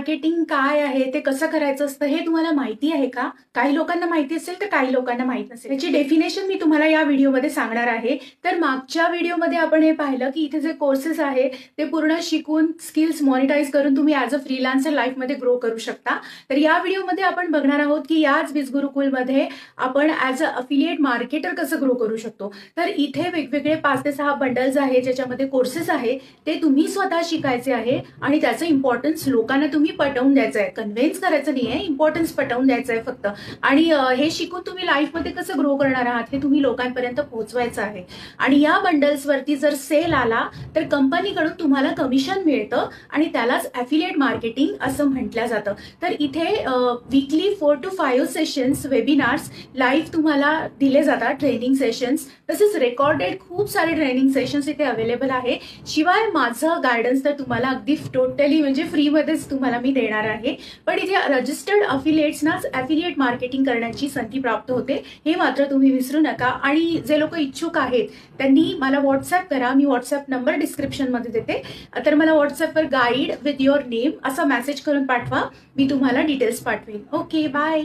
Marketing काय आहे, ते कसं करायचं असतं हे तुम्हाला माहिती आहे का? काही लोकांना माहिती असेल तर काही लोकांना माहित नसेल. याची डेफिनेशन मी तुम्हाला या व्हिडिओमध्ये सांगणार आहे. तर मागच्या व्हिडिओमध्ये आपण हे पाहिलं की इथे जे कोर्सेस आहे ते पूर्ण शिकून स्किल्स मॉनिटाईज करून तुम्ही ॲज अ फ्रीलान्सर लाईफमध्ये ग्रो करू शकता. तर या व्हिडिओमध्ये आपण बघणार आहोत की याच वीज गुरुकुलमध्ये आपण ॲज अ अफिलिएट मार्केटर कसं ग्रो करू शकतो. तर इथे वेगवेगळे 5 ते 6 बंडल्स आहेत ज्याच्यामध्ये कोर्सेस आहे ते तुम्ही स्वतः शिकायचे आहे आणि त्याचं इम्पॉर्टन्स लोकांना तुम्ही पटवून द्यायचं आहे. कन्व्हिन्स करायचं नाही आहे, इम्पॉर्टन्स पटवून द्यायचं आहे फक्त. आणि हे शिकून तुम्ही लाईफमध्ये कसं ग्रो करणार आहात हे तुम्ही लोकांपर्यंत पोहोचवायचं आहे. आणि या बंडल्सवरती जर सेल आला तर कंपनीकडून तुम्हाला कमिशन मिळतं आणि त्यालाच ॲफिलिएट मार्केटिंग असं म्हटलं जातं. तर इथे weekly 4 to 5 sessions webinars live तुम्हाला दिले जातात, ट्रेनिंग सेशन्स. तसेच रेकॉर्डेड खूप सारे ट्रेनिंग सेशन्स इथे अवेलेबल आहे. शिवाय माझं गायडन्स तर तुम्हाला अगदी टोटली म्हणजे फ्रीमध्येच तुम्हाला मी देणार आहे. पण इथे रजिस्टर्ड अफिलिएट्सनाच ॲफिलिएट मार्केटिंग करण्याची संधी प्राप्त होते, हे मात्र तुम्ही विसरू नका. आणि जे लोक इच्छुक आहेत त्यांनी मला व्हॉट्सअप करा. मी व्हॉट्सअप नंबर डिस्क्रिप्शनमध्ये देते. तर मला व्हॉट्सअपवर गाईड विथ युअर नेम असा मेसेज करून पाठवा. मी तुम्हाला डिटेल्स पाठवेन. Okay, bye.